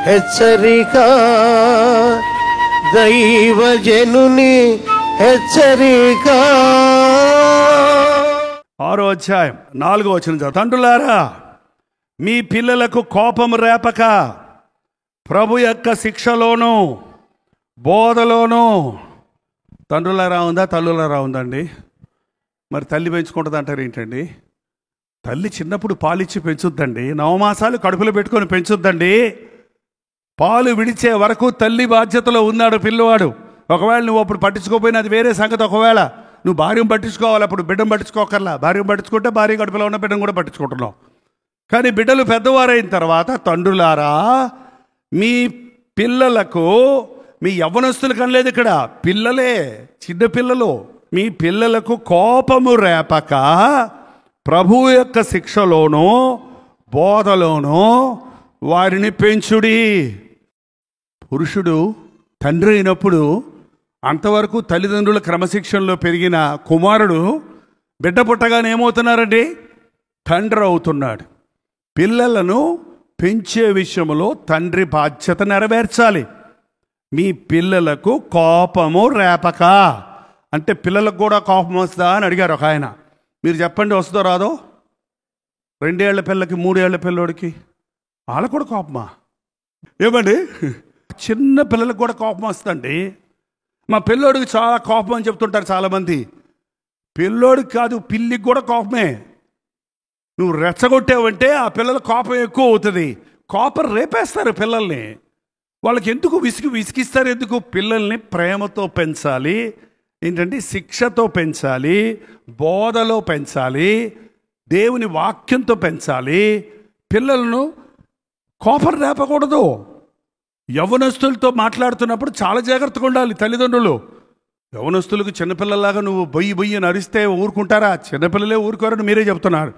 హెచ్చరిక, దైవజనుని హెచ్చరిక. 6వ అధ్యాయం 4వ వచనం. తండ్రులారా, మీ పిల్లలకు కోపము రేపక ప్రభు యొక్క శిక్షలోను బోధలోను. తండ్రులారా ఉందా, తల్లులారా ఉందండి? మరి తల్లి పెంచుకుంటుంది అంటారు ఏంటండి? తల్లి చిన్నప్పుడు పాలిచ్చి పెంచుద్దండి, 9 మాసాలు కడుపులో పెట్టుకొని పెంచుద్దండి. పాలు విడిచే వరకు తల్లి బాధ్యతలో ఉన్నాడు పిల్లవాడు. ఒకవేళ నువ్వు అప్పుడు పట్టించుకోకపోయినా అది వేరే సంగతి. ఒకవేళ నువ్వు భార్యను పట్టించుకోవాలి, అప్పుడు బిడ్డను పట్టించుకోకర్లా. భార్యను పట్టించుకుంటే భార్య కడుపులో ఉన్న బిడ్డను కూడా పట్టించుకుంటున్నావు. కానీ బిడ్డలు పెద్దవారైన తర్వాత, తండ్రులారా మీ పిల్లలకు, మీ యవ్వనస్తులు కనలేదు ఇక్కడ, పిల్లలే, చిన్న పిల్లలు, మీ పిల్లలకు కోపము రేపక ప్రభువు యొక్క శిక్షలోనూ బోధలోనూ వారిని పెంచుడి. పురుషుడు తండ్రి అయినప్పుడు అంతవరకు తల్లిదండ్రుల క్రమశిక్షణలో పెరిగిన కుమారుడు బిడ్డ పుట్టగానే ఏమవుతున్నారండి? తండ్రి అవుతున్నాడు. పిల్లలను పెంచే విషయంలో తండ్రి బాధ్యత నెరవేర్చాలి. మీ పిల్లలకు కోపము రేపక అంటే పిల్లలకు కూడా కోపం వస్తుందా అని అడిగారు ఒక ఆయన. మీరు చెప్పండి, వస్తుందో రాదో? 2 ఏళ్ల పిల్లకి, 3 ఏళ్ల పిల్లోడికి వాళ్ళకు కూడా కోపమా? ఏమండి, చిన్న పిల్లలకు కూడా కోపం వస్తుందండి. మా పిల్లోడికి చాలా కోపం అని చెప్తుంటారు చాలామంది. పిల్లోడికి కాదు, పిల్లికి కూడా కోపమే. నువ్వు రెచ్చగొట్టావంటే ఆ పిల్లల కోపం ఎక్కువ అవుతుంది. కోపం రేపేస్తారు పిల్లల్ని. వాళ్ళకి ఎందుకు విసిగిస్తారు? ఎందుకు? పిల్లల్ని ప్రేమతో పెంచాలి. ఏంటంటే శిక్షతో పెంచాలి, బోధలో పెంచాలి, దేవుని వాక్యంతో పెంచాలి. పిల్లలను కోపం రేపకూడదు. యవ్వనస్తులతో మాట్లాడుతున్నప్పుడు చాలా జాగ్రత్తగా ఉండాలి తల్లిదండ్రులు. యవ్వనస్తులకు చిన్నపిల్లలాగా నువ్వు బొయ్యి అని అరిస్తే ఊరుకుంటారా? చిన్నపిల్లలే ఊరుకోరని మీరే చెప్తున్నారు.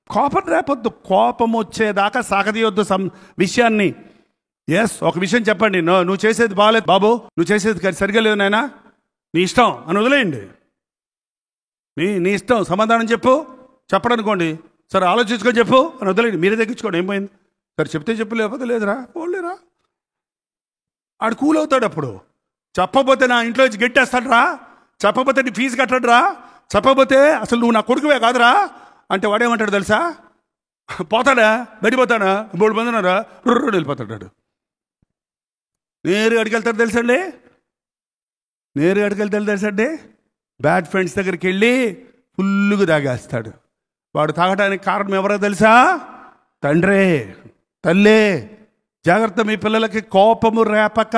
కోపం రేపొద్దు. కోపం వచ్చేదాకా సాగదీయొద్దు విషయాన్ని. ఎస్, ఒక విషయం చెప్పండి, నువ్వు చేసేది బాగాలేదు బాబు, నువ్వు చేసేది సరిగా లేదు నాయనా, నీ ఇష్టం అని వదిలేయండి. నీ ఇష్టం, సమాధానం చెప్పడనుకోండి, సరే ఆలోచించుకొని చెప్పు అని వదిలేయండి. మీరే తగ్గించుకోండి, ఏం పోయింది? సరే చెప్తే చెప్పు, లేకపోతే లేదురా, పోలేరా. ఆడు కూల్ అవుతాడు. అప్పుడు చెప్పకపోతే నా ఇంట్లో వచ్చి గెట్టేస్తాడు రా, చెప్పకపోతే నీ ఫీజు కట్టడు రా, చెప్పకపోతే అసలు నువ్వు నా కొడుకువే కాదురా అంటే వాడేమంటాడు తెలుసా? పోతాడా, బయటిపోతాడా, 3 మంది ఉన్నారా, వెళ్ళిపోతాడు. నేరుగా అడిగెళ్తాడు తెలుసండి, నేరుగా అడిగెళ్తాడు తెలుసండి. బ్యాడ్ ఫ్రెండ్స్ దగ్గరికి వెళ్ళి ఫుల్లుగా తాగేస్తాడు. వాడు తాగడానికి కారణం ఎవరో తెలుసా? తండ్రే, తల్లే. జాగ్రత్త, మీ పిల్లలకి కోపము రేపక.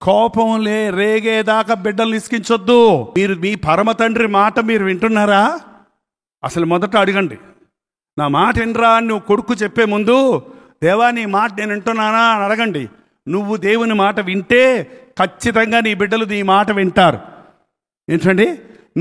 కోపం రేగేదాకా బిడ్డలు ఇసుకించొద్దు. మీరు మీ పరమ తండ్రి మాట మీరు వింటున్నారా? అసలు మొదట అడగండి, నా మాట వినరా అని నువ్వు కొడుకు చెప్పే ముందు, దేవా నీ మాట నేను వింటున్నానా అని అడగండి. నువ్వు దేవుని మాట వింటే ఖచ్చితంగా నీ బిడ్డలు నీ మాట వింటారు. ఏంటండి,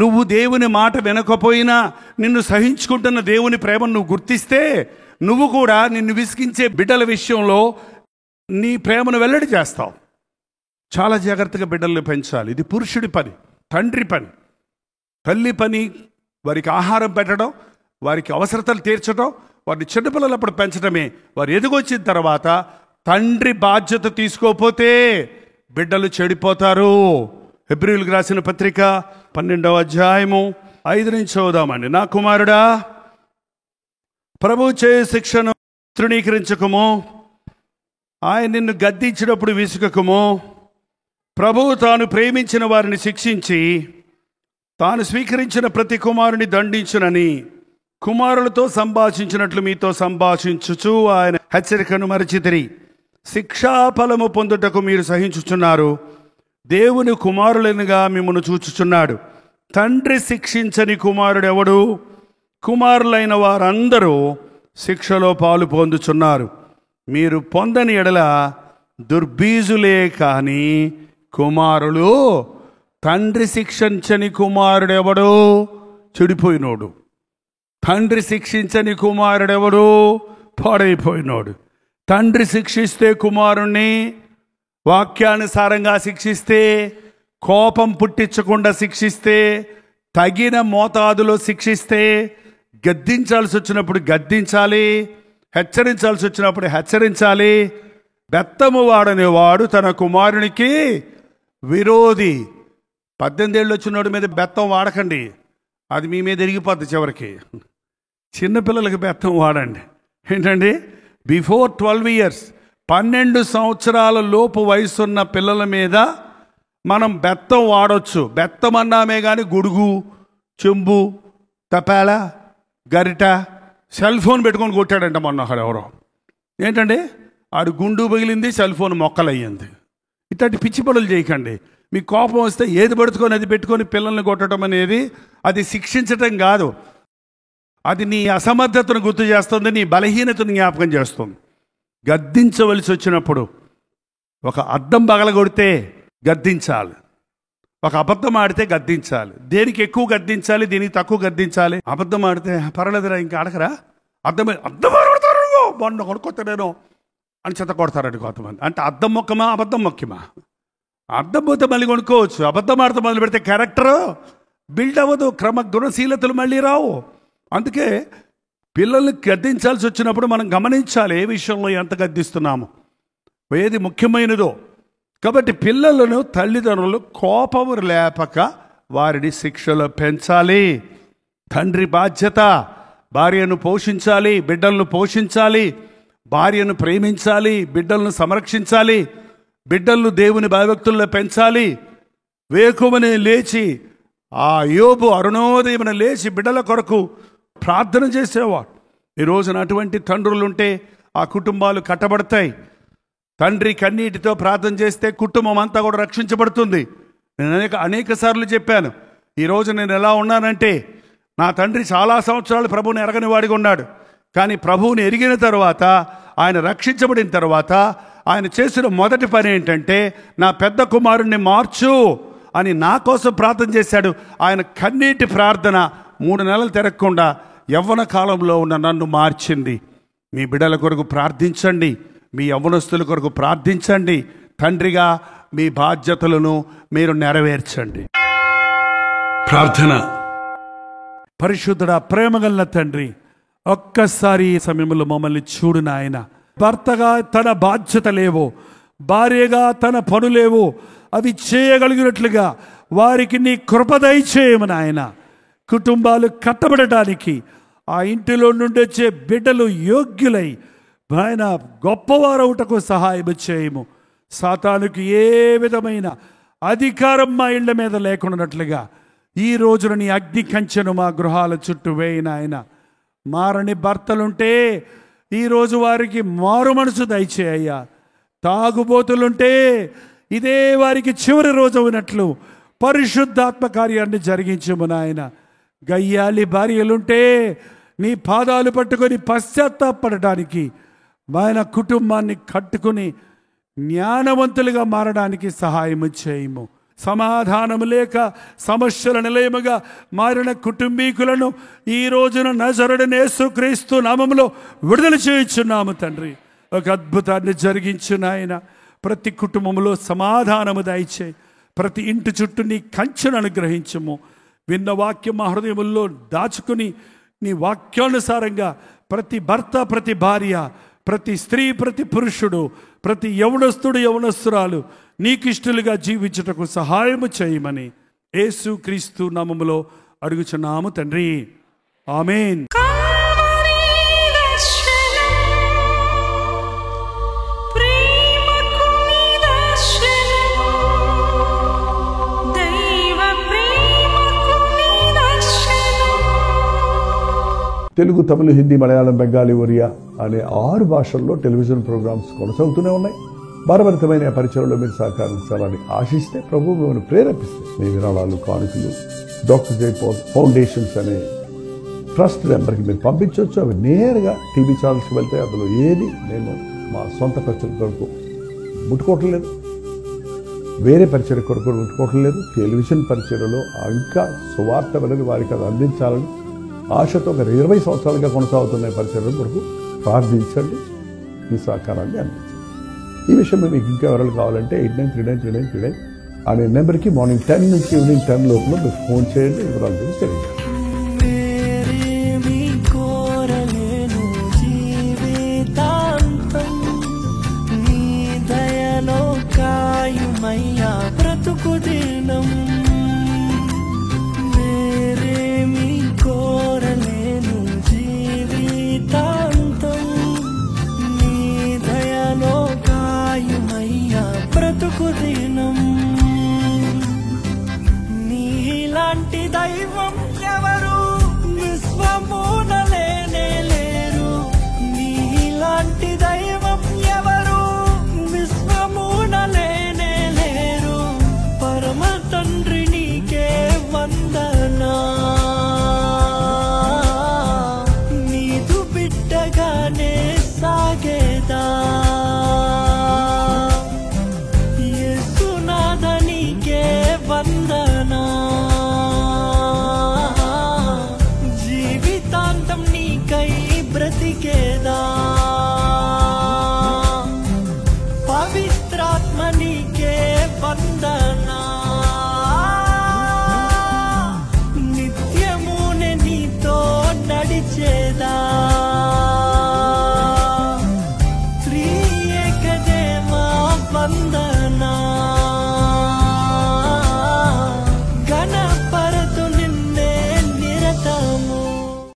నువ్వు దేవుని మాట వినకపోయినా నిన్ను సహించుకుంటున్న దేవుని ప్రేమను నువ్వు గుర్తిస్తే, నువ్వు కూడా నిన్ను విసిగించే బిడ్డల విషయంలో నీ ప్రేమను వెల్లడి చేస్తావు. చాలా జాగ్రత్తగా బిడ్డల్ని పెంచాలి. ఇది పురుషుడి పని, తండ్రి పని. తల్లి పని వారికి ఆహారం పెట్టడం, వారికి అవసరతలు తీర్చడం, వారిని చిన్నపిల్లలప్పుడు పెంచడమే. వారు ఎదిగొచ్చిన తర్వాత తండ్రి బాధ్యత తీసుకోకపోతే బిడ్డలు చెడిపోతారు. హెబ్రీయులకు రాసిన పత్రిక 12వ అధ్యాయము 5 నుంచి చదువుదామండి. నా కుమారుడా, ప్రభు చే శిక్షను తృణీకరించకము, ఆయన నిన్ను గద్దించినప్పుడు విసుకకము. ప్రభువు తాను ప్రేమించిన వారిని శిక్షించి తాను స్వీకరించిన ప్రతి కుమారుని దండించునని కుమారులతో సంభాషించినట్లు మీతో సంభాషించుచు ఆయన హెచ్చరికను మరచితిరి. శిక్షాఫలము పొందుటకు మీరు సహించుచున్నారు. దేవుని కుమారులనుగా మిమ్మల్ని చూచుచున్నాడు. తండ్రి శిక్షించని కుమారుడెవడు? కుమారులైన వారందరూ శిక్షలో పాలు పొందుచున్నారు. మీరు పొందని ఎడల దుర్బీజులే కాని కుమారులు. తండ్రి శిక్షించని కుమారుడెవడు? చెడిపోయినోడు. తండ్రి శిక్షించని కుమారుడెవడు? పాడైపోయినోడు. తండ్రి శిక్షిస్తే కుమారుణ్ణి వాక్యానుసారంగా శిక్షిస్తే, కోపం పుట్టించకుండా శిక్షిస్తే, తగిన మోతాదులో శిక్షిస్తే, గద్దించాల్సి వచ్చినప్పుడు గద్దించాలి, హెచ్చరించాల్సి వచ్చినప్పుడు హెచ్చరించాలి. బెత్తము వాడనేవాడు తన కుమారునికి విరోధి. 18 ఏళ్ళు వచ్చినోడి మీద బెత్తం వాడకండి, అది మీ మీద ఎరిగిపోద్ది చివరికి. చిన్నపిల్లలకి బెత్తం వాడండి. ఏంటండి, బిఫోర్ 12 ఇయర్స్, 12 సంవత్సరాల లోపు వయసున్న పిల్లల మీద మనం బెత్తం వాడొచ్చు. బెత్తం అన్నామే కానీ గుడుగు, చెంబు, తపాల, గరిట, సెల్ ఫోన్ పెట్టుకొని కొట్టాడంట మొన్న అక్కడ ఎవరో. ఏంటండి, ఆడు గుండు పగిలింది, సెల్ ఫోన్ మొక్కలయ్యింది. ఇట్లాంటి పిచ్చి పనులు చేయకండి. మీ కోపం వస్తే ఏది పడుతుకొని అది పెట్టుకొని పిల్లల్ని కొట్టడం అనేది అది శిక్షించటం కాదు, అది నీ అసమర్థతను గుర్తు చేస్తుంది, నీ బలహీనతను జ్ఞాపకం చేస్తుంది. గద్దించవలసి వచ్చినప్పుడు ఒక అద్దం పగలగొడితే గద్దించాలి, ఒక అబద్ధం ఆడితే గద్దించాలి. దేనికి ఎక్కువ గద్దించాలి, దీనికి తక్కువ గద్దించాలి. అబద్ధం ఆడితే పర్వాలేదురా, ఇంకా అడగరా, అద్దం కొడతారు, మొన్న కొనుక్కొస్తాను అని చెత్త కొడతారండి కొంతమంది. అంటే అద్దం మొక్కమా అబద్ధం మొక్కమా? అర్థం పోతే మళ్ళీ కొనుక్కోవచ్చు, అబద్ధం ఆడితే మొదలు పెడితే క్యారెక్టరు బిల్డ్ అవ్వదు, గుణశీలతలు మళ్ళీ రావు. అందుకే పిల్లల్ని గద్దించాల్సి వచ్చినప్పుడు మనం గమనించాలి ఏ విషయంలో ఎంత గద్దిస్తున్నాము, ఏది ముఖ్యమైనదో. కాబట్టి పిల్లలను తల్లిదండ్రులు కోపము లేపక వారిని శిక్షలో పెంచాలి. తండ్రి బాధ్యత. భార్యను పోషించాలి, బిడ్డలను పోషించాలి, భార్యను ప్రేమించాలి, బిడ్డలను సంరక్షించాలి, బిడ్డలను దేవుని భయభక్తుల్లో పెంచాలి. వేకువని లేచి ఆ యోబు అరుణోదయమున లేచి బిడ్డల కొరకు ప్రార్థన చేసేవాడు. ఈ రోజున అటువంటి తండ్రులుంటే ఆ కుటుంబాలు కట్టబడతాయి. తండ్రి కన్నీటితో ప్రార్థన చేస్తే కుటుంబం అంతా కూడా రక్షించబడుతుంది. నేను అనేక సార్లు చెప్పాను, ఈరోజు నేను ఎలా ఉన్నానంటే, నా తండ్రి చాలా సంవత్సరాలు ప్రభువుని ఎరగని వాడిగా ఉన్నాడు. కానీ ప్రభువుని ఎరిగిన తర్వాత, ఆయన రక్షించబడిన తర్వాత ఆయన చేసిన మొదటి పని ఏంటంటే, నా పెద్ద కుమారుణ్ణి మార్చు అని నా కోసం ప్రార్థన చేశాడు. ఆయన కన్నీటి ప్రార్థన 3 నెలలు తిరగకుండా యవ్వన కాలంలో ఉన్న నన్ను మార్చింది. మీ బిడ్డల కొరకు ప్రార్థించండి, మీ యవ్వనస్తుల కొరకు ప్రార్థించండి. తండ్రిగా మీ బాధ్యతలను మీరు నెరవేర్చండి. ప్రార్థన. పరిశుద్ధుడా, ప్రేమగల తండ్రి, ఒక్కసారి ఈ సమయంలో మమ్మల్ని చూడు నాయన. భర్తగా తన బాధ్యతలేవో, భార్యగా తన పనులేవో అవి చేయగలిగినట్లుగా వారికి నీ కృప దయచేయము నాయన. కుటుంబాలు కట్టబడటానికి ఆ ఇంటిలో నుండి వచ్చే బిడ్డలు యోగ్యులై ఆయన గొప్పవారవుటకు సహాయం చేయము. సాతానుకి ఏ విధమైన అధికారం మా ఇళ్ల మీద లేకున్నట్లుగా ఈ రోజున నీ అగ్ని కంచెను మా గృహాల చుట్టూ వేయిన ఆయన. మారని భర్తలుంటే ఈరోజు వారికి మారు మనసు దయచేయ్యా. తాగుబోతులుంటే ఇదే వారికి చివరి రోజు అయినట్లు పరిశుద్ధాత్మ కార్యాన్ని జరిగించము నాయన. గయ్యాలి భార్యలుంటే నీ పాదాలు పట్టుకొని పశ్చాత్తాపడటానికి, ఆయన కుటుంబాన్ని కట్టుకుని జ్ఞానవంతులుగా మారడానికి సహాయము చేయము. సమాధానము లేక సమస్యల నిలయముగా మారిన కుటుంబీకులను ఈ రోజున నజరుడైన యేసుక్రీస్తు నామములో విడుదల చేయుచున్నాము తండ్రి. ఒక అద్భుతాన్ని జరిగించు నాయన. ప్రతి కుటుంబంలో సమాధానము దయచేయి. ప్రతి ఇంటి చుట్టూ నీ కంచెను అనుగ్రహించము. విన్న వాక్యం మా హృదయముల్లో దాచుకుని నీ వాక్యానుసారంగా ప్రతి భర్త, ప్రతి భార్య, ప్రతి స్త్రీ, ప్రతి పురుషుడు, ప్రతి యవనస్తుడు, యవనస్తురాలు నీకిష్టలుగా జీవించుటకు సహాయము చేయమని యేసుక్రీస్తు నామములో అడుగుచున్నాము తండ్రి. ఆమేన్. తెలుగు, తమిళ, హిందీ, మలయాళం, బెంగాలీ, ఒరియా అనే 6 భాషల్లో టెలివిజన్ ప్రోగ్రామ్స్ కొనసాగుతూనే ఉన్నాయి. భారభరితమైన పరిచయంలో మీరు సహకరించాలని ఆశిస్తే ప్రభు మిమ్మల్ని ప్రేరేపిస్తే మీ విరాళాలు, కానుకలు డాక్టర్ జైపాల్ ఫౌండేషన్స్ అనే ట్రస్ట్ నెంబర్కి మీరు పంపించవచ్చు. అవి నేరుగా టీవీ ఛానల్స్కి వెళ్తే అందులో ఏది నేను మా సొంత ఖర్చుల కొరకు ముట్టుకోవటం లేదు, వేరే పరిచయ కొరకు ముట్టుకోవటం లేదు. టెలివిజన్ పరిచయలో ఇంకా సువార్త అనేది వారికి అది అందించాలని ఆశతో ఒక 20 సంవత్సరాలుగా కొనసాగుతున్న పరిచయం కొరకు ప్రార్థించండి, మీ సహకారాన్ని అందించండి. ఈ విషయం మీకు ఇంకా వివరాలు కావాలంటే 89393939 అనే నెంబర్కి మార్నింగ్ 10 నుంచి ఈవినింగ్ 10 లోపల మీరు ఫోన్ చేయండి. వివరాలు గురించి తెలియజేయండి. కోరలేను జీవితాంతం నీ నీలాంటి దైవం